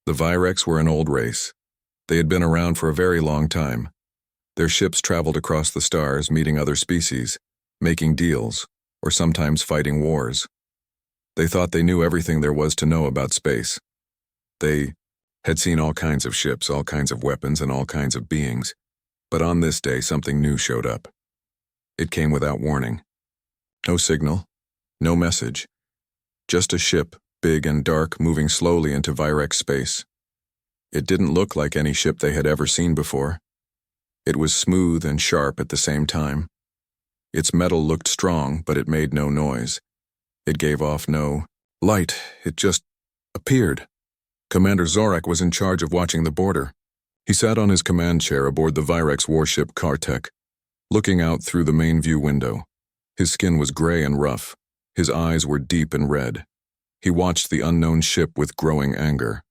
The Virex were an old race. They had been around for a very long time. Their ships traveled across the stars, meeting other species, making deals, or sometimes fighting wars. They thought they knew everything there was to know about space. They had seen all kinds of ships, all kinds of weapons, and all kinds of beings. But on this day, something new showed up. It came without warning. No signal, no message. Just a ship, big and dark, moving slowly into Virex space. It didn't look like any ship they had ever seen before. It was smooth and sharp at the same time. Its metal looked strong, but it made no noise. It gave off no light. It just appeared. Commander Zorak was in charge of watching the border. He sat on his command chair aboard the Virex warship Kartek, looking out through the main view window. His skin was gray and rough. His eyes were deep and red. He watched the unknown ship with growing anger.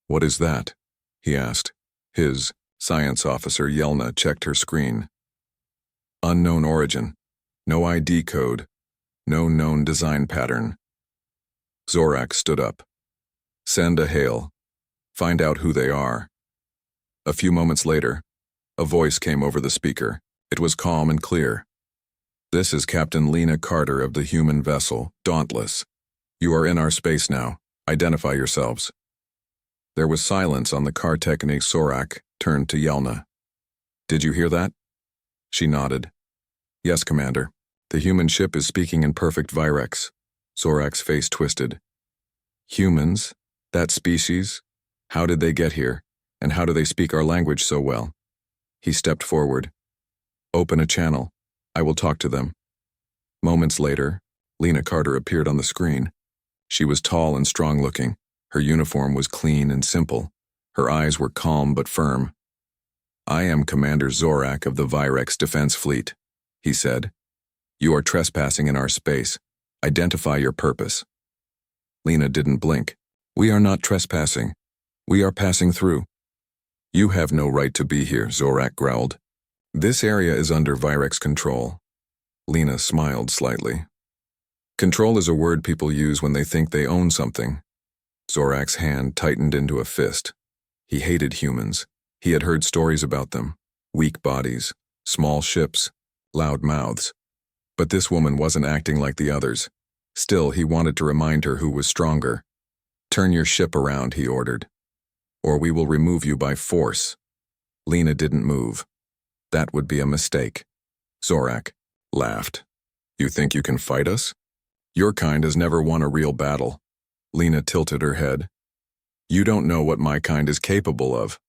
"What is that?" he asked. His science officer, Yelna, checked her screen. "Unknown origin. No ID code. No known design pattern." Zorak stood up. "Send a hail. Find out who they are." A few moments later, a voice came over the speaker. It was calm and clear. "This is Captain Lena Carter of the human vessel, Dauntless. You are in our space now. Identify yourselves." There was silence on the Kartek, and Zorak turned to Yelna. "Did you hear that?" She nodded. "Yes, Commander. The human ship is speaking in perfect Virex." Zorak's face twisted. "Humans? That species? How did they get here? And how do they speak our language so well?" He stepped forward. "Open a channel. I will talk to them." Moments later, Lena Carter appeared on the screen. She was tall and strong-looking. Her uniform was clean and simple. Her eyes were calm but firm. "I am Commander Zorak of the Virex Defense Fleet," he said. "You are trespassing in our space. Identify your purpose." Lena didn't blink. "We are not trespassing. We are passing through." "You have no right to be here," Zorak growled. "This area is under Virex control." Lena smiled slightly. "Control is a word people use when they think they own something." Zorak's hand tightened into a fist. He hated humans. He had heard stories about them. Weak bodies, small ships, loud mouths. But this woman wasn't acting like the others. Still, he wanted to remind her who was stronger. "Turn your ship around," he ordered. "Or we will remove you by force." Lena didn't move. "That would be a mistake." Zorak laughed. "You think you can fight us? Your kind has never won a real battle." Lena tilted her head. "You don't know what my kind is capable of."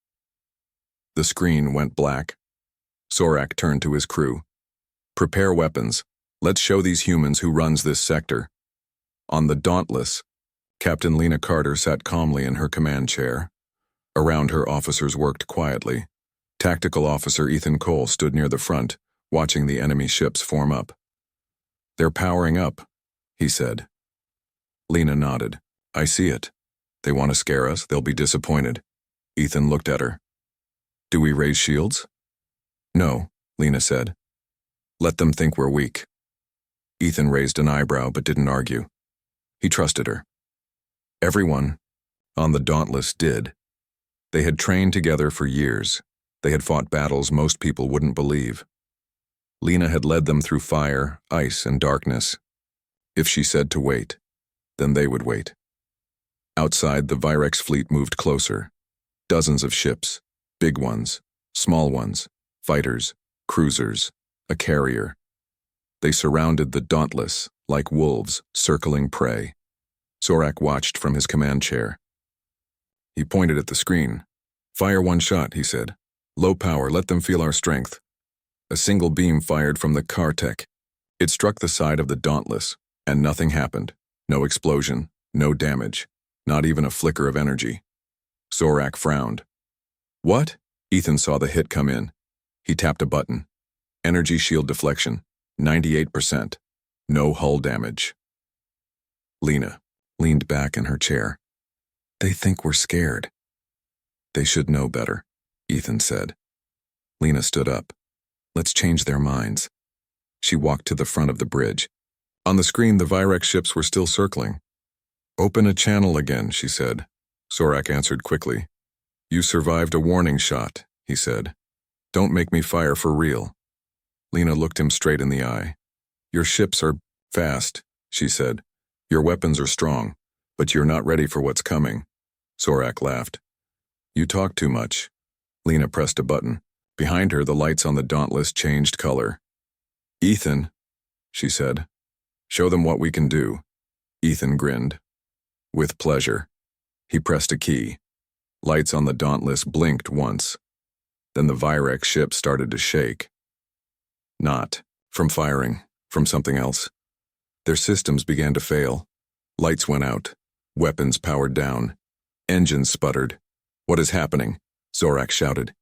The screen went black. Zorak turned to his crew. "Prepare weapons. Let's show these humans who runs this sector." On the Dauntless, Captain Lena Carter sat calmly in her command chair. Around her, officers worked quietly. Tactical Officer Ethan Cole stood near the front, watching the enemy ships form up. "They're powering up," he said. Lena nodded. "I see it. They want to scare us. They'll be disappointed." Ethan looked at her. "Do we raise shields?" "No," Lena said. "Let them think we're weak." Ethan raised an eyebrow but didn't argue. He trusted her. Everyone on the Dauntless did. They had trained together for years. They had fought battles most people wouldn't believe. Lena had led them through fire, ice, and darkness. If she said to wait, then they would wait. Outside, the Virex fleet moved closer. Dozens of ships, big ones, small ones, fighters, cruisers, a carrier. They surrounded the Dauntless like wolves circling prey. Zorak watched from his command chair. He pointed at the screen. "Fire one shot," he said. "Low power, let them feel our strength." A single beam fired from the Kartek. It struck the side of the Dauntless, and nothing happened. No explosion, no damage, not even a flicker of energy. Zorak frowned. "What?" Ethan saw the hit come in. He tapped a button. Energy shield deflection, 98%. No hull damage. Lena leaned back in her chair. "They think we're scared." "They should know better," Ethan said. Lena stood up. "Let's change their minds." She walked to the front of the bridge. On the screen, the Virex ships were still circling. "Open a channel again," she said. Zorak answered quickly. You survived a warning shot, he said. Don't make me fire for real. Lena looked him straight in the eye. Your ships are fast, she said. Your weapons are strong, but you're not ready for what's coming. Zorak laughed. You talk too much. Lena pressed a button. Behind her, the lights on the Dauntless changed color. Ethan, she said. Show them what we can do. Ethan grinned. With pleasure. He pressed a key. Lights on the Dauntless blinked once. Then the Virex ship started to shake. Not from firing, from something else. Their systems began to fail. Lights went out. Weapons powered down. Engines sputtered. What is happening? Zorak shouted.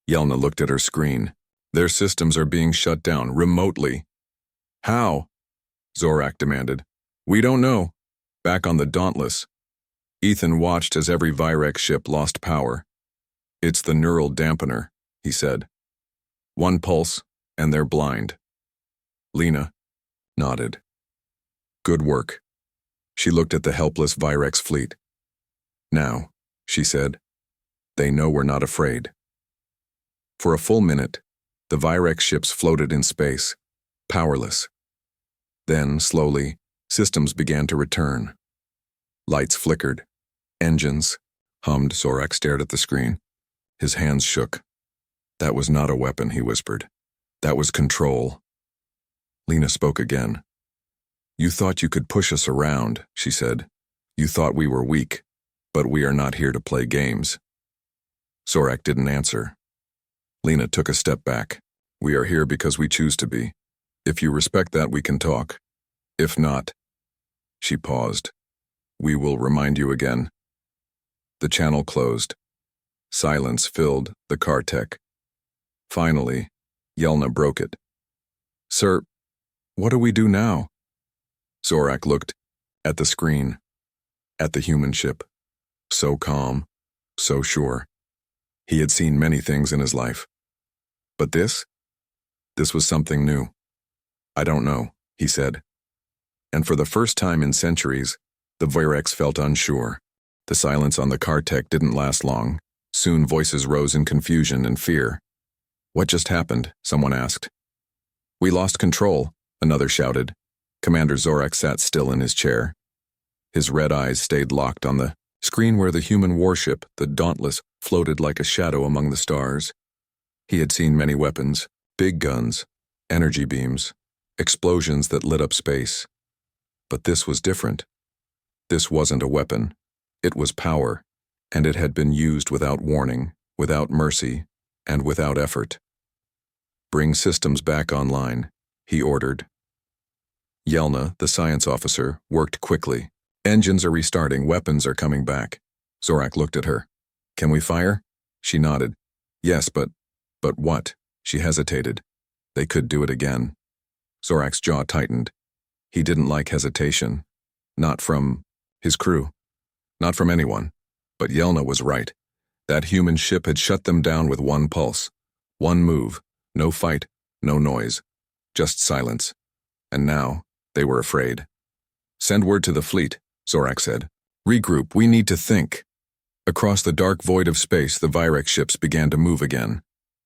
Yelna looked at her screen. Their systems are being shut down remotely. How? Zorak demanded. We don't know. Back on the Dauntless. Ethan watched as every Virex ship lost power. It's the neural dampener, he said. One pulse, and they're blind. Lena nodded. Good work. She looked at the helpless Virex fleet. Now, she said, they know we're not afraid. For a full minute, the Virex ships floated in space, powerless. Then, slowly, systems began to return. Lights flickered. Engines hummed. Zorak stared at the screen. His hands shook. That was not a weapon, he whispered. That was control. Lena spoke again. You thought you could push us around, she said. You thought we were weak, but we are not here to play games. Zorak didn't answer. Lena took a step back. We are here because we choose to be. If you respect that, we can talk. If not, she paused. We will remind you again. The channel closed. Silence filled the Kartek. Finally, Yelna broke it. Sir, what do we do now? Zorak looked at the screen, at the human ship. So calm, so sure. He had seen many things in his life. But this was something new. I don't know, he said. And for the first time in centuries, the Virex felt unsure. The silence on the Kartek didn't last long. Soon voices rose in confusion and fear. What just happened? Someone asked. We lost control, another shouted. Commander Zorak sat still in his chair. His red eyes stayed locked on the screen where the human warship, the Dauntless, floated like a shadow among the stars. He had seen many weapons, big guns, energy beams, explosions that lit up space. But this was different. This wasn't a weapon. It was power, and it had been used without warning, without mercy, and without effort. Bring systems back online, he ordered. Yelna, the science officer, worked quickly. Engines are restarting, weapons are coming back. Zorak looked at her. Can we fire? She nodded. Yes, but what? She hesitated. They could do it again. Zorak's jaw tightened. He didn't like hesitation. Not from his crew. Not from anyone. But Yelna was right. That human ship had shut them down with one pulse. One move. No fight. No noise. Just silence. And now, they were afraid. Send word to the fleet, Zorak said. Regroup, we need to think. Across the dark void of space, the Virex ships began to move again.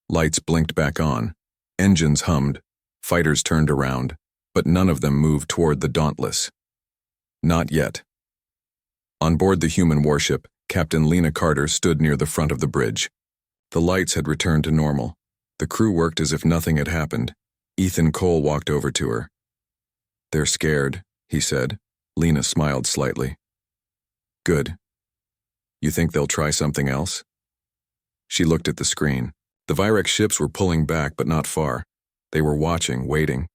Lights blinked back on. Engines hummed. Fighters turned around. But none of them moved toward the Dauntless. Not yet. On board the human warship, Captain Lena Carter stood near the front of the bridge. The lights had returned to normal. The crew worked as if nothing had happened. Ethan Cole walked over to her. They're scared, he said. Lena smiled slightly. Good. You think they'll try something else? She looked at the screen. The Virex ships were pulling back, but not far. They were watching, waiting.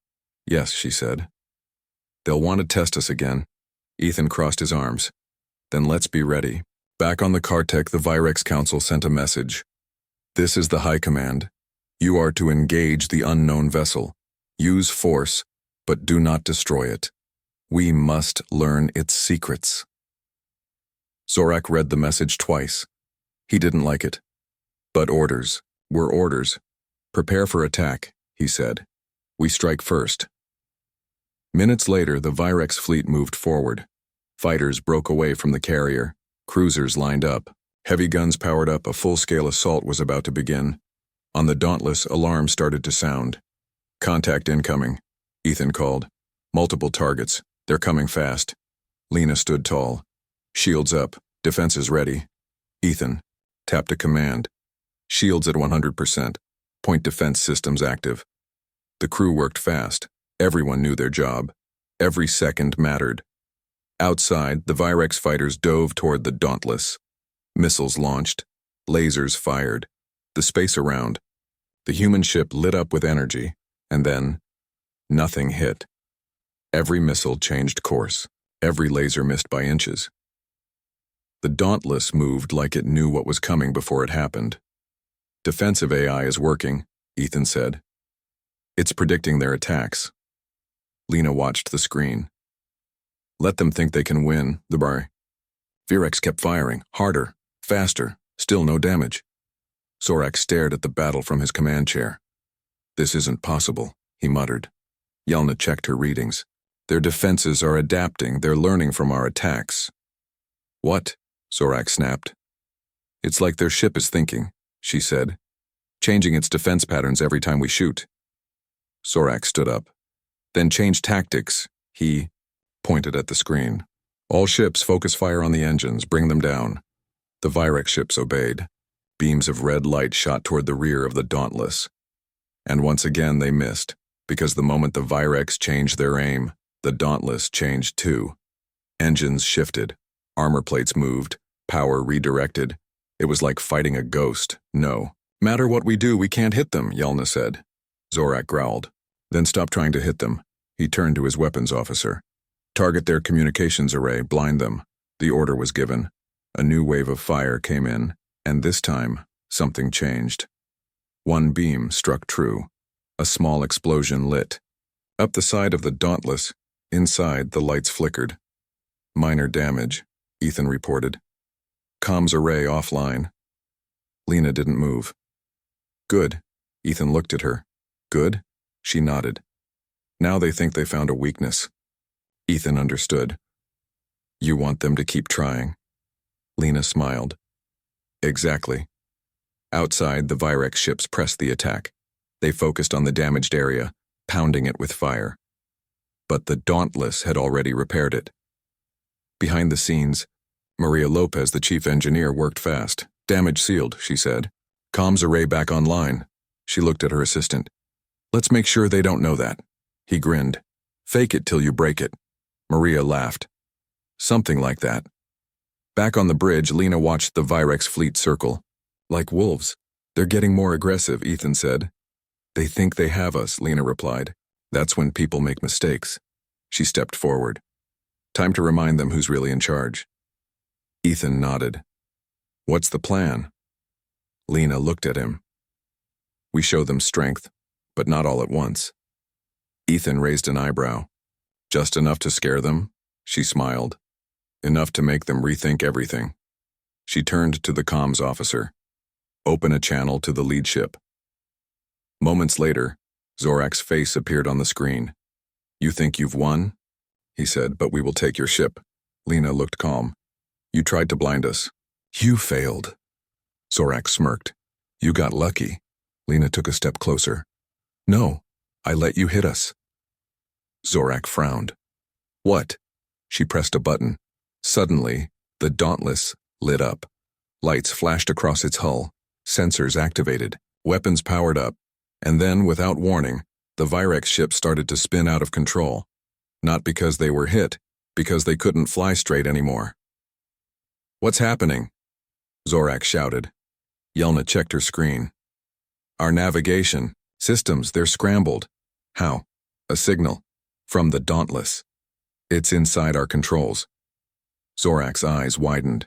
Yes, she said. They'll want to test us again. Ethan crossed his arms. Then let's be ready. Back on the Kartek, the Virex Council sent a message. This is the High Command. You are to engage the unknown vessel. Use force, but do not destroy it. We must learn its secrets. Zorak read the message twice. He didn't like it. But orders were orders. Prepare for attack, he said. We strike first. Minutes later, the Virex fleet moved forward. Fighters broke away from the carrier. Cruisers lined up. Heavy guns powered up. A full-scale assault was about to begin. On the Dauntless, alarms started to sound. Contact incoming, Ethan called. Multiple targets. They're coming fast. Lena stood tall. Shields up. Defenses ready. Ethan tapped a command. Shields at 100%. Point defense systems active. The crew worked fast. Everyone knew their job. Every second mattered. Outside, the Virex fighters dove toward the Dauntless. Missiles launched. Lasers fired. The space around. The human ship lit up with energy. And then, nothing hit. Every missile changed course. Every laser missed by inches. The Dauntless moved like it knew what was coming before it happened. Defensive AI is working, Ethan said. It's predicting their attacks. Lena watched the screen. Let them think they can win, the bar. Virex kept firing, harder, faster, still no damage. Zorak stared at the battle from his command chair. This isn't possible, he muttered. Yelna checked her readings. Their defenses are adapting, they're learning from our attacks. What? Zorak snapped. It's like their ship is thinking, she said, changing its defense patterns every time we shoot. Zorak stood up. Then change tactics, he pointed at the screen. All ships focus fire on the engines, bring them down. The Virex ships obeyed. Beams of red light shot toward the rear of the Dauntless. And once again they missed, because the moment the Virex changed their aim, the Dauntless changed too. Engines shifted, armor plates moved, power redirected. It was like fighting a ghost. No matter what we do, we can't hit them, Yelna said. Zorak growled. Then stop trying to hit them. He turned to his weapons officer. Target their communications array, blind them. The order was given. A new wave of fire came in, and this time, something changed. One beam struck true. A small explosion lit. Up the side of the Dauntless, inside the lights flickered. Minor damage, Ethan reported. Comms array offline. Lena didn't move. Good. Ethan looked at her. Good? She nodded. Now they think they found a weakness. Ethan understood. You want them to keep trying. Lena smiled. Exactly. Outside, the Virex ships pressed the attack. They focused on the damaged area, pounding it with fire. But the Dauntless had already repaired it. Behind the scenes, Maria Lopez, the chief engineer, worked fast. Damage sealed, she said. Comms array back online. She looked at her assistant. Let's make sure they don't know that. He grinned. Fake it till you break it. Maria laughed. Something like that. Back on the bridge, Lena watched the Virex fleet circle. Like wolves. They're getting more aggressive, Ethan said. They think they have us, Lena replied. That's when people make mistakes. She stepped forward. Time to remind them who's really in charge. Ethan nodded. What's the plan? Lena looked at him. We show them strength, but not all at once. Ethan raised an eyebrow. Just enough to scare them? She smiled. Enough to make them rethink everything. She turned to the comms officer. Open a channel to the lead ship. Moments later, Zorak's face appeared on the screen. You think you've won? He said, but we will take your ship. Lena looked calm. You tried to blind us. You failed. Zorak smirked. You got lucky. Lena took a step closer. No, I let you hit us. Zorak frowned. What? She pressed a button. Suddenly, the Dauntless lit up. Lights flashed across its hull. Sensors activated. Weapons powered up. And then, without warning, the Virex ship started to spin out of control. Not because they were hit, because they couldn't fly straight anymore. What's happening? Zorak shouted. Yelna checked her screen. Our navigation. Systems, they're scrambled. How? A signal. From the Dauntless. It's inside our controls. Zorak's eyes widened.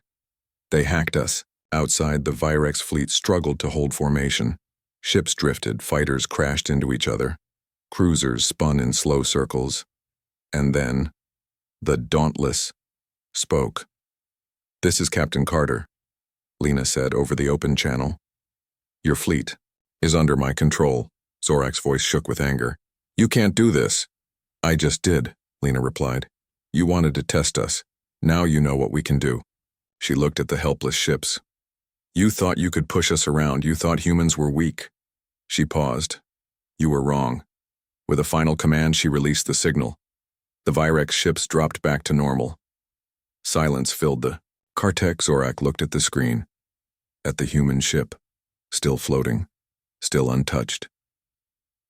They hacked us. Outside, the Virex fleet struggled to hold formation. Ships drifted, fighters crashed into each other. Cruisers spun in slow circles. And then, the Dauntless spoke. This is Captain Carter, Lena said over the open channel. Your fleet is under my control. Zorak's voice shook with anger. You can't do this. I just did, Lena replied. You wanted to test us. Now you know what we can do. She looked at the helpless ships. You thought you could push us around. You thought humans were weak. She paused. You were wrong. With a final command, she released the signal. The Virex ships dropped back to normal. Silence filled the Kartek. Zorak looked at the screen. At the human ship. Still floating. Still untouched.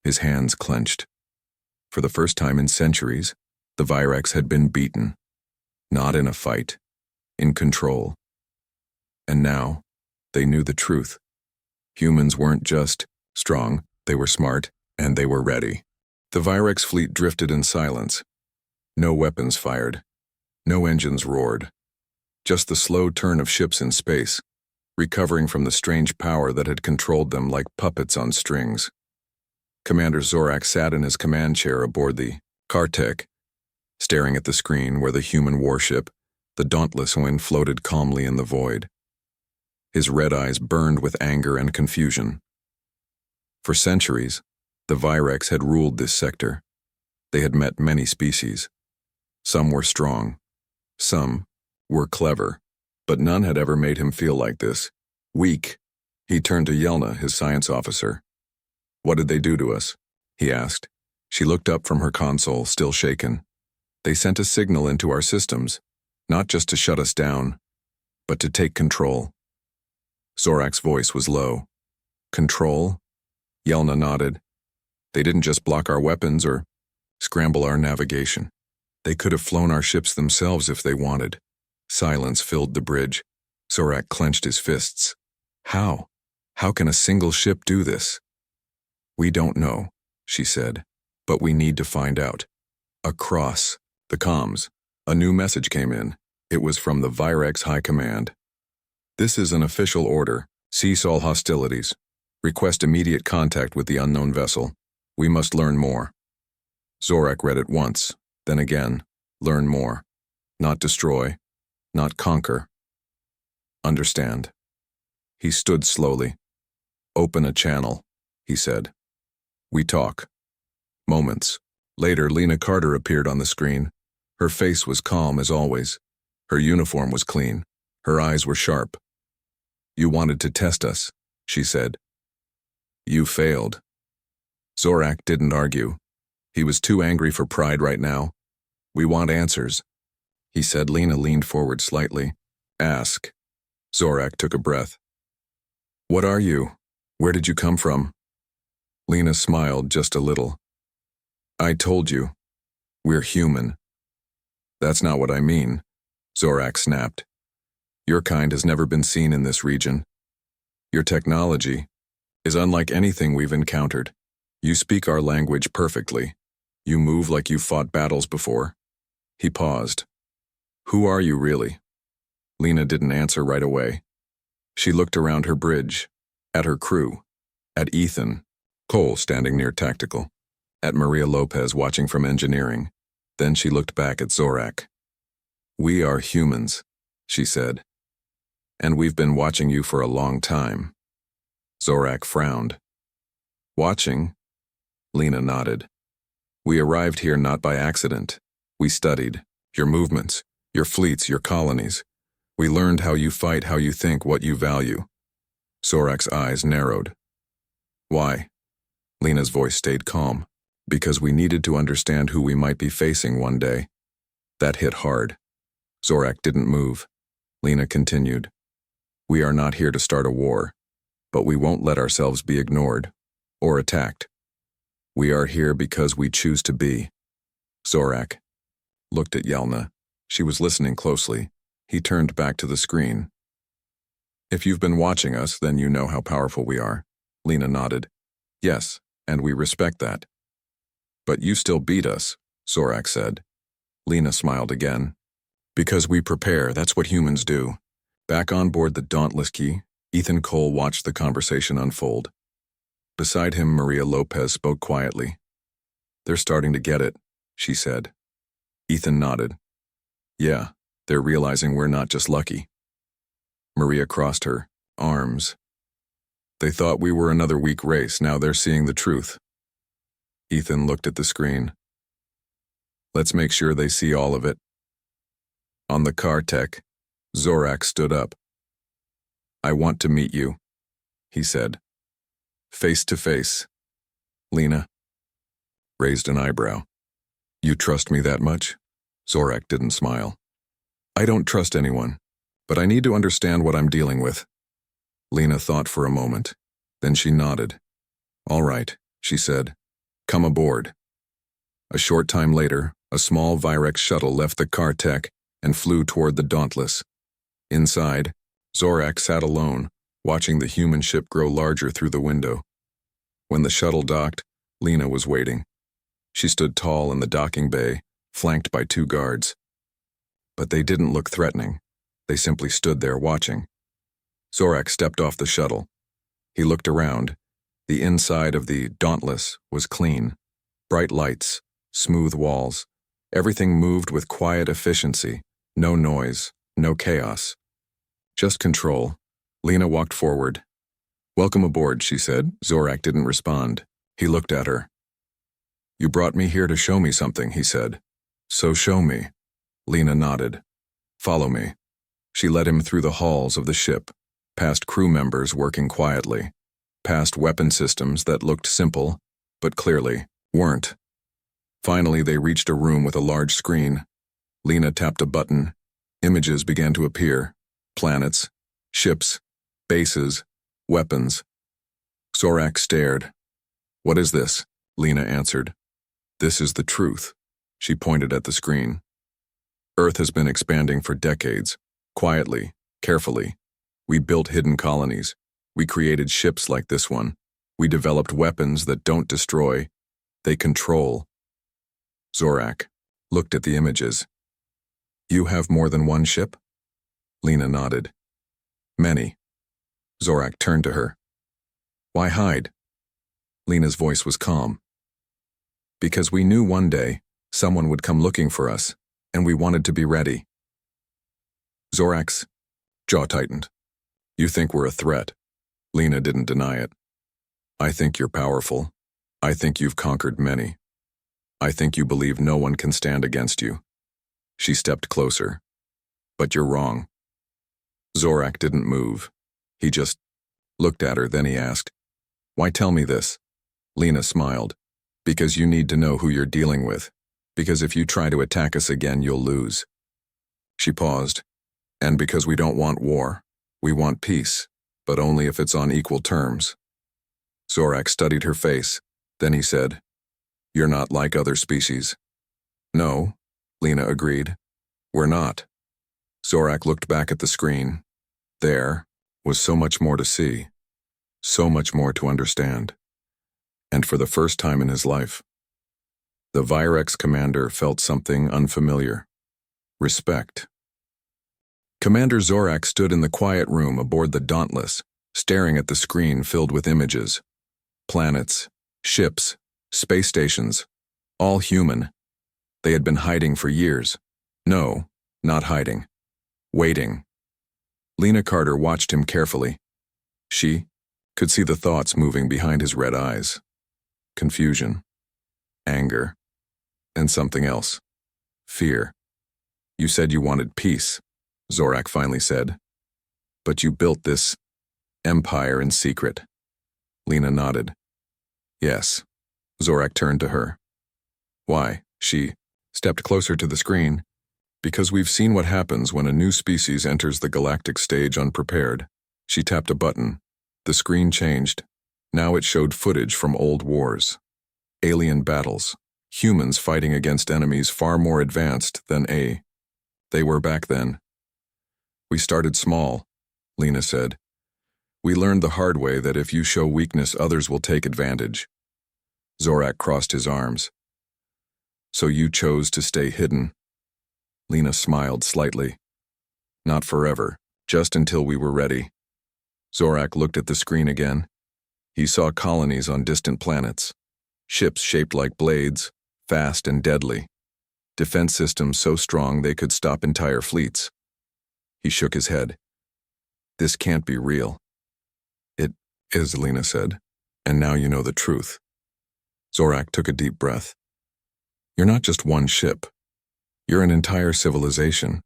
His hands clenched. For the first time in centuries, the Virex had been beaten. Not in a fight. In control. And now, they knew the truth. Humans weren't just strong, they were smart, and they were ready. The Virex fleet drifted in silence. No weapons fired. No engines roared. Just the slow turn of ships in space, recovering from the strange power that had controlled them like puppets on strings. Commander Zorak sat in his command chair aboard the Kartek, staring at the screen where the human warship, the Dauntless One, floated calmly in the void. His red eyes burned with anger and confusion. For centuries, the Virex had ruled this sector. They had met many species. Some were strong. Some were clever. But none had ever made him feel like this. Weak. He turned to Yelna, his science officer. What did they do to us? He asked. She looked up from her console, still shaken. They sent a signal into our systems. Not just to shut us down, but to take control. Zorak's voice was low. Control? Yelna nodded. They didn't just block our weapons or scramble our navigation. They could have flown our ships themselves if they wanted. Silence filled the bridge. Zorak clenched his fists. How? How can a single ship do this? We don't know, she said, but we need to find out. Across the comms, a new message came in. It was from the Virex High Command. This is an official order. Cease all hostilities. Request immediate contact with the unknown vessel. We must learn more. Zorak read it once, then again. Learn more. Not destroy. Not conquer. Understand. He stood slowly. Open a channel, he said. We talk. Moments. Later, Lena Carter appeared on the screen. Her face was calm as always. Her uniform was clean. Her eyes were sharp. You wanted to test us, she said. You failed. Zorak didn't argue. He was too angry for pride right now. We want answers, he said. Lena leaned forward slightly. Ask. Zorak took a breath. What are you? Where did you come from? Lena smiled just a little. I told you. We're human. That's not what I mean, Zorak snapped. Your kind has never been seen in this region. Your technology is unlike anything we've encountered. You speak our language perfectly. You move like you've fought battles before. He paused. Who are you really? Lena didn't answer right away. She looked around her bridge, at her crew, at Ethan, Cole standing near tactical, at Maria Lopez watching from engineering. Then she looked back at Zorak. We are humans, she said. And we've been watching you for a long time. Zorak frowned. Watching? Lena nodded. We arrived here not by accident. We studied your movements, your fleets, your colonies. We learned how you fight, how you think, what you value. Zorak's eyes narrowed. Why? Lena's voice stayed calm. Because we needed to understand who we might be facing one day. That hit hard. Zorak didn't move. Lena continued. We are not here to start a war, but we won't let ourselves be ignored or attacked. We are here because we choose to be. Zorak looked at Yelna. She was listening closely. He turned back to the screen. If you've been watching us, then you know how powerful we are. Lena nodded. Yes, and we respect that. But you still beat us, Zorak said. Lena smiled again. Because we prepare, that's what humans do. Back on board the Dauntless Key, Ethan Cole watched the conversation unfold. Beside him, Maria Lopez spoke quietly. They're starting to get it, she said. Ethan nodded. Yeah, they're realizing we're not just lucky. Maria crossed her arms. They thought we were another weak race, now they're seeing the truth. Ethan looked at the screen. Let's make sure they see all of it. On the Kartek, Zorak stood up. "I want to meet you," he said. "Face to face." Lena raised an eyebrow. "You trust me that much?" Zorak didn't smile. "I don't trust anyone, but I need to understand what I'm dealing with." Lena thought for a moment. Then she nodded. "All right," she said. "Come aboard." A short time later, a small Virex shuttle left the Car-Tech and flew toward the Dauntless. Inside, Zorak sat alone, watching the human ship grow larger through the window. When the shuttle docked, Lena was waiting. She stood tall in the docking bay, flanked by 2 guards. But they didn't look threatening. They simply stood there watching. Zorak stepped off the shuttle. He looked around. The inside of the Dauntless was clean. Bright lights, smooth walls. Everything moved with quiet efficiency. No noise, no chaos. Just control. Lena walked forward. "Welcome aboard," she said. Zorak didn't respond. He looked at her. "You brought me here to show me something," he said. "So show me." Lena nodded. "Follow me." She led him through the halls of the ship, past crew members working quietly, past weapon systems that looked simple, but clearly weren't. Finally, they reached a room with a large screen. Lena tapped a button. Images began to appear. Planets, ships, bases, weapons. Zorak stared. "What is this?" Lena answered. "This is the truth." She pointed at the screen. "Earth has been expanding for decades, quietly, carefully. We built hidden colonies. We created ships like this one. We developed weapons that don't destroy. They control." Zorak looked at the images. "You have more than one ship?" Lena nodded. "Many." Zorak turned to her. "Why hide?" Lena's voice was calm. "Because we knew one day someone would come looking for us, and we wanted to be ready." Zorak's jaw tightened. "You think we're a threat." Lena didn't deny it. "I think you're powerful. I think you've conquered many. I think you believe no one can stand against you." She stepped closer. "But you're wrong." Zorak didn't move. He just looked at her, then he asked, "Why tell me this?" Lena smiled. "Because you need to know who you're dealing with. Because if you try to attack us again, you'll lose." She paused. "And because we don't want war. We want peace, but only if it's on equal terms." Zorak studied her face. Then he said, "You're not like other species." "No," Lena agreed. "We're not." Zorak looked back at the screen. There was so much more to see, so much more to understand. And for the first time in his life, the Virex commander felt something unfamiliar. Respect. Commander Zorak stood in the quiet room aboard the Dauntless, staring at the screen filled with images. Planets, ships, space stations, all human. They had been hiding for years. No, not hiding. Waiting. Lena Carter watched him carefully. She could see the thoughts moving behind his red eyes. Confusion, anger, and something else. Fear. "You said you wanted peace," Zorak finally said. "But you built this empire in secret." Lena nodded. "Yes." Zorak turned to her. "Why?" She stepped closer to the screen. "Because we've seen what happens when a new species enters the galactic stage unprepared." She tapped a button. The screen changed. Now it showed footage from old wars. Alien battles. Humans fighting against enemies far more advanced than they were back then. "We started small," Lena said. "We learned the hard way that if you show weakness, others will take advantage." Zorak crossed his arms. "So you chose to stay hidden?" Lena smiled slightly. "Not forever, just until we were ready." Zorak looked at the screen again. He saw colonies on distant planets. Ships shaped like blades, fast and deadly. Defense systems so strong they could stop entire fleets. He shook his head. "This can't be real." "It is," Lena said. "And now you know the truth." Zorak took a deep breath. "You're not just one ship. You're an entire civilization.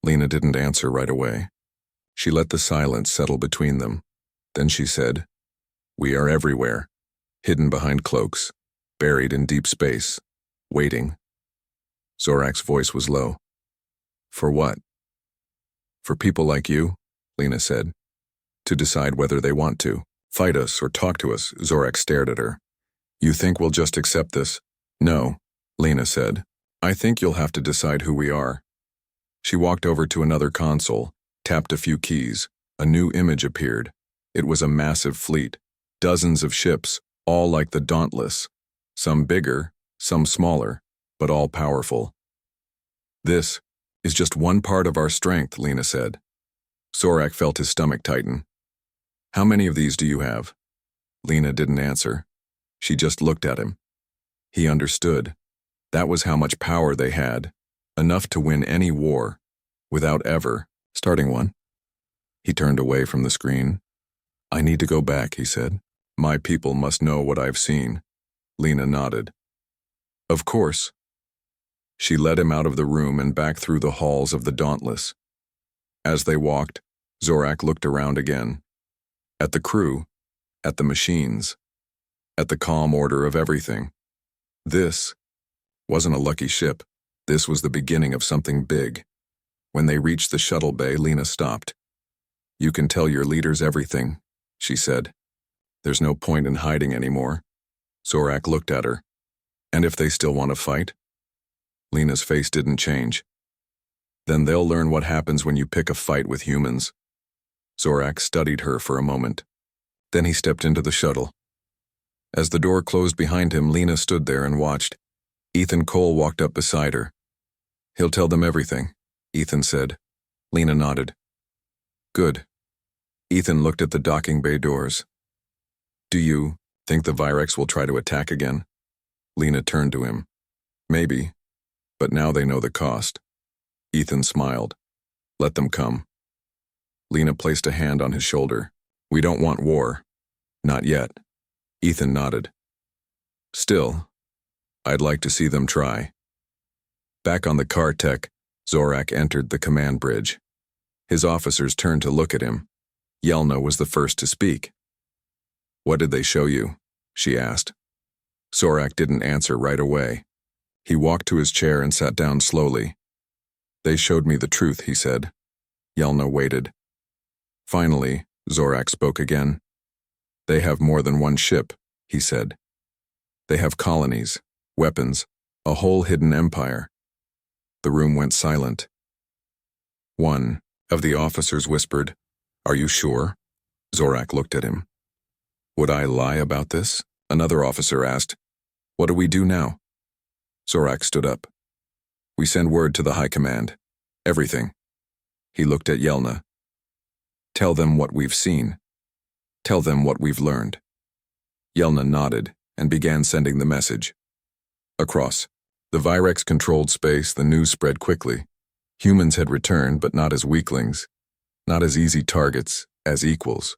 Lena didn't answer right away. She let the silence settle between them. Then she said, "We are everywhere, hidden behind cloaks, buried in deep space, waiting." Zorak's voice was low. "For what?" "For people like you," Lena said, "to decide whether they want to fight us or talk to us." Zorak stared at her. "You think we'll just accept this?" "No," Lena said. "I think you'll have to decide who we are." She walked over to another console, tapped a few keys. A new image appeared. It was a massive fleet, dozens of ships, all like the Dauntless, some bigger, some smaller, but all powerful. "This is just one part of our strength," Lena said. Zorak felt his stomach tighten. "How many of these do you have?" Lena didn't answer. She just looked at him. He understood. That was how much power they had, enough to win any war, without ever starting one. He turned away from the screen. "I need to go back," he said. "My people must know what I've seen." Lena nodded. "Of course." She led him out of the room and back through the halls of the Dauntless. As they walked, Zorak looked around again. At the crew, at the machines, at the calm order of everything. This wasn't a lucky ship. This was the beginning of something big. When they reached the shuttle bay, Lena stopped. "You can tell your leaders everything," she said. "There's no point in hiding anymore." Zorak looked at her. "And if they still want to fight?" Lena's face didn't change. "Then they'll learn what happens when you pick a fight with humans." Zorak studied her for a moment. Then he stepped into the shuttle. As the door closed behind him, Lena stood there and watched. Ethan Cole walked up beside her. "He'll tell them everything," Ethan said. Lena nodded. "Good." Ethan looked at the docking bay doors. "Do you think the Virex will try to attack again?" Lena turned to him. "Maybe, but now they know the cost." Ethan smiled. "Let them come." Lena placed a hand on his shoulder. "We don't want war. Not yet." Ethan nodded. "Still, I'd like to see them try." Back on the car tech, Zorak entered the command bridge. His officers turned to look at him. Yelna was the first to speak. "What did they show you?" she asked. Zorak didn't answer right away. He walked to his chair and sat down slowly. "They showed me the truth," he said. Yelna waited. Finally, Zorak spoke again. "They have more than one ship," he said. "They have colonies, weapons, a whole hidden empire." The room went silent. One of the officers whispered, "Are you sure?" Zorak looked at him. "Would I lie about this?" Another officer asked. "What do we do now?" Zorak stood up. "We send word to the High Command. Everything." He looked at Yelna. "Tell them what we've seen. Tell them what we've learned." Yelna nodded and began sending the message. Across the Virex-controlled space, the news spread quickly. Humans had returned, but not as weaklings, not as easy targets, as equals,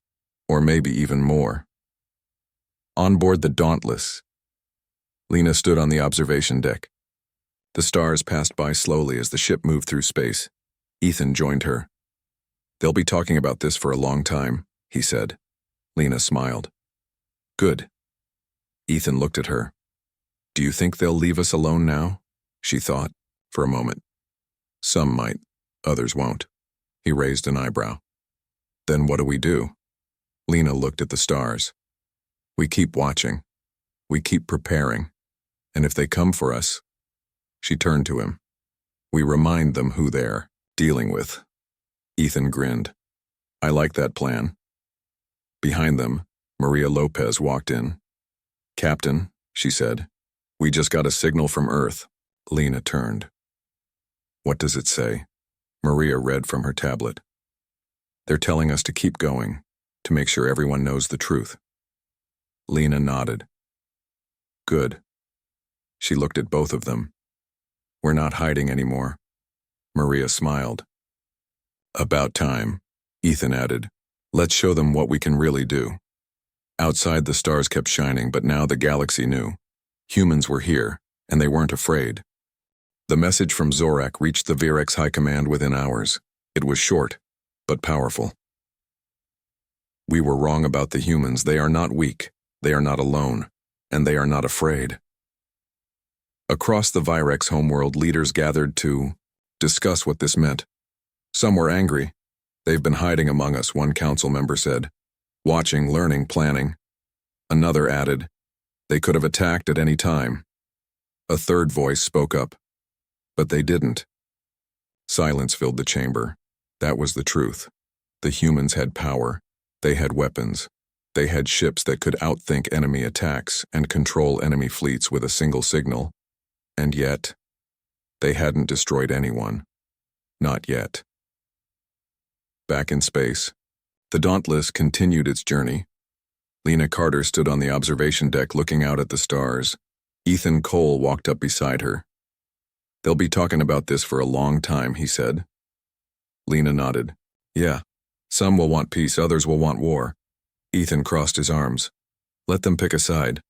or maybe even more. On board the Dauntless, Lena stood on the observation deck. The stars passed by slowly as the ship moved through space. Ethan joined her. "They'll be talking about this for a long time," he said. Lena smiled. "Good." Ethan looked at her. "Do you think they'll leave us alone now?" she thought, for a moment. "Some might, others won't." He raised an eyebrow. "Then what do we do?" Lena looked at the stars. "We keep watching. We keep preparing. And if they come for us..." She turned to him. "We remind them who they're dealing with." Ethan grinned. "I like that plan." Behind them, Maria Lopez walked in. "Captain," she said, "we just got a signal from Earth." Lena turned. "What does it say?" Maria read from her tablet. "They're telling us to keep going, to make sure everyone knows the truth." Lena nodded. "Good." She looked at both of them. "We're not hiding anymore." Maria smiled. "About time," Ethan added. "Let's show them what we can really do." Outside, the stars kept shining, but now the galaxy knew. Humans were here, and they weren't afraid. The message from Zorak reached the Virex High Command within hours. It was short, but powerful. We were wrong about the humans. They are not weak, they are not alone, and they are not afraid. Across the Virex homeworld, leaders gathered to discuss what this meant. Some were angry. They've been hiding among us, one council member said. Watching, learning, planning. Another added, they could have attacked at any time. A third voice spoke up. But they didn't. Silence filled the chamber. That was the truth. The humans had power. They had weapons. They had ships that could outthink enemy attacks and control enemy fleets with a single signal. And yet, they hadn't destroyed anyone. Not yet. Back in space, the Dauntless continued its journey. Lena Carter stood on the observation deck looking out at the stars. Ethan Cole walked up beside her. They'll be talking about this for a long time, he said. Lena nodded. Yeah, some will want peace, others will want war. Ethan crossed his arms. Let them pick a side.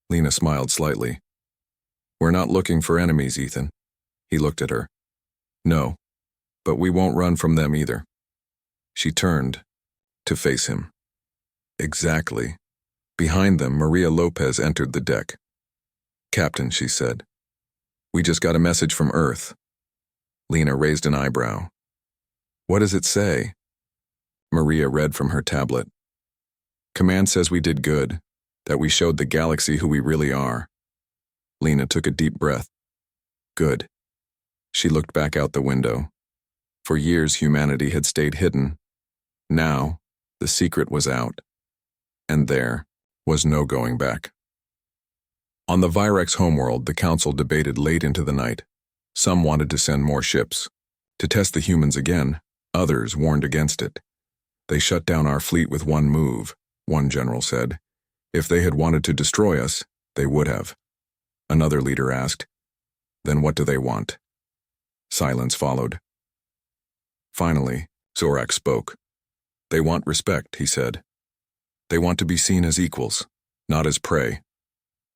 Lena smiled slightly. We're not looking for enemies, Ethan. He looked at her. No, but we won't run from them either. She turned to face him. Exactly. Behind them, Maria Lopez entered the deck. Captain, she said. We just got a message from Earth. Lena raised an eyebrow. What does it say? Maria read from her tablet. Command says we did good, that we showed the galaxy who we really are. Lena took a deep breath. Good. She looked back out the window. For years, humanity had stayed hidden. Now, the secret was out. And there was no going back. On the Virex homeworld, the Council debated late into the night. Some wanted to send more ships. To test the humans again, others warned against it. They shut down our fleet with one move, one general said. If they had wanted to destroy us, they would have. Another leader asked, then what do they want? Silence followed. Finally, Zorak spoke. They want respect, he said. They want to be seen as equals, not as prey.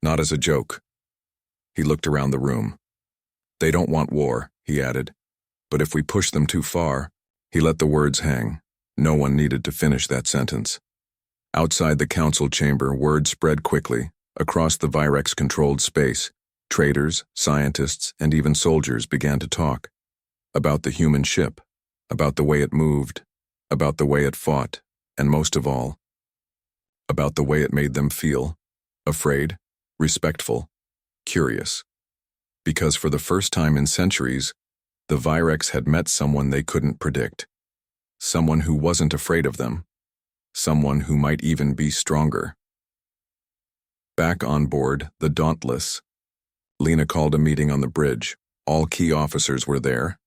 Not as a joke. He looked around the room. They don't want war, he added. But if we push them too far, he let the words hang. No one needed to finish that sentence. Outside the council chamber, word spread quickly. Across the Virex-controlled space, traders, scientists, and even soldiers began to talk. About the human ship, about the way it moved, about the way it fought, and most of all, about the way it made them feel. Afraid, respectful, curious. Because for the first time in centuries, the Virex had met someone they couldn't predict. Someone who wasn't afraid of them. Someone who might even be stronger. Back on board, the Dauntless. Lena called a meeting on the bridge. All key officers were there.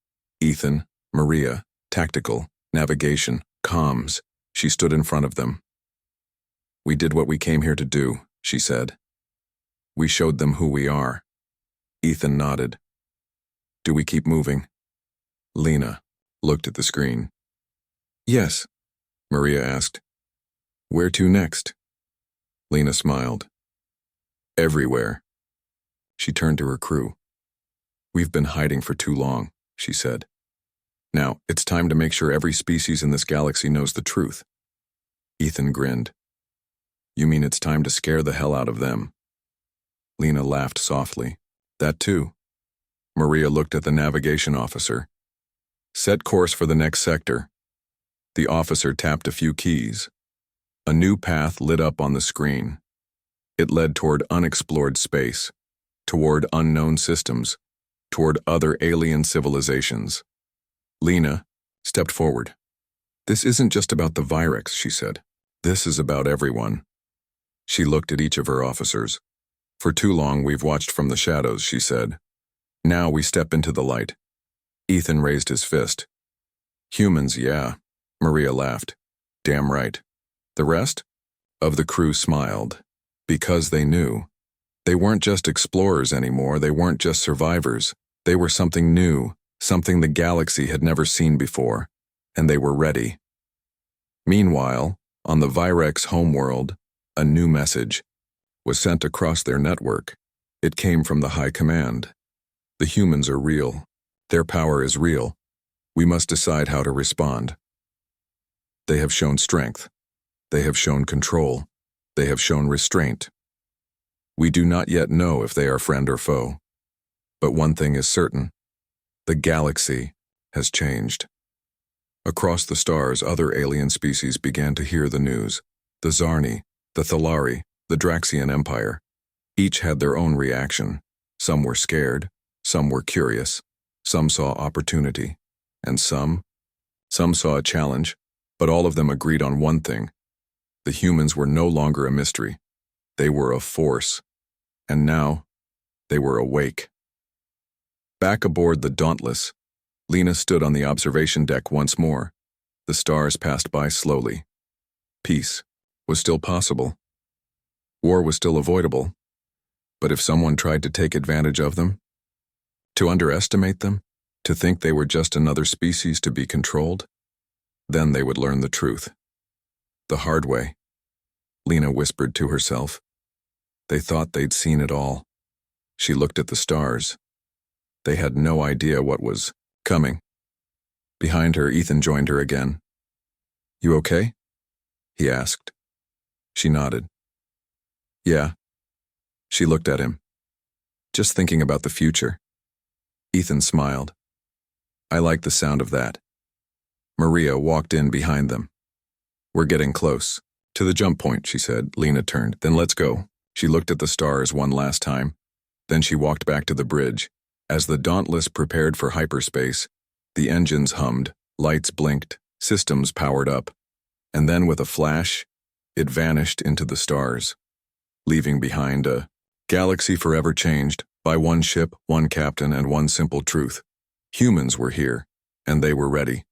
Ethan, Maria, tactical, navigation, comms. She stood in front of them. We did what we came here to do, she said. We showed them who we are. Ethan nodded. Do we keep moving? Lena looked at the screen. Yes, Maria asked. Where to next? Lena smiled. Everywhere. She turned to her crew. We've been hiding for too long, she said. Now, it's time to make sure every species in this galaxy knows the truth. Ethan grinned. You mean it's time to scare the hell out of them? Lena laughed softly. That too. Maria looked at the navigation officer. Set course for the next sector. The officer tapped a few keys. A new path lit up on the screen. It led toward unexplored space, toward unknown systems, toward other alien civilizations. Lena stepped forward. This isn't just about the Virex, she said. This is about everyone. She looked at each of her officers. For too long we've watched from the shadows, she said. Now we step into the light. Ethan raised his fist. Humans, yeah. Maria laughed. Damn right. The rest? Of the crew smiled. Because they knew. They weren't just explorers anymore, they weren't just survivors. They were something new, something the galaxy had never seen before. And they were ready. Meanwhile, on the Virex homeworld, a new message was sent across their network. It came from the High Command. The humans are real. Their power is real. We must decide how to respond. They have shown strength. They have shown control. They have shown restraint. We do not yet know if they are friend or foe. But one thing is certain. The galaxy has changed. Across the stars, other alien species began to hear the news. The Zarni, the Thalari, the Draxian Empire. Each had their own reaction. Some were scared. Some were curious. Some saw opportunity. And some saw a challenge. But all of them agreed on one thing. The humans were no longer a mystery. They were a force. And now, they were awake. Back aboard the Dauntless, Lena stood on the observation deck once more. The stars passed by slowly. Peace was still possible. War was still avoidable. But if someone tried to take advantage of them, to underestimate them, to think they were just another species to be controlled, then they would learn the truth. The hard way, Lena whispered to herself. They thought they'd seen it all. She looked at the stars. They had no idea what was coming. Behind her, Ethan joined her again. "You okay?" he asked. She nodded. "Yeah." She looked at him. "Just thinking about the future." Ethan smiled. "I like the sound of that." Maria walked in behind them. "We're getting close. To the jump point," she said. Lena turned. "Then let's go." She looked at the stars one last time. Then she walked back to the bridge. As the Dauntless prepared for hyperspace, the engines hummed, lights blinked, systems powered up. And then with a flash, it vanished into the stars, leaving behind a galaxy forever changed by one ship, one captain, and one simple truth. Humans were here, and they were ready.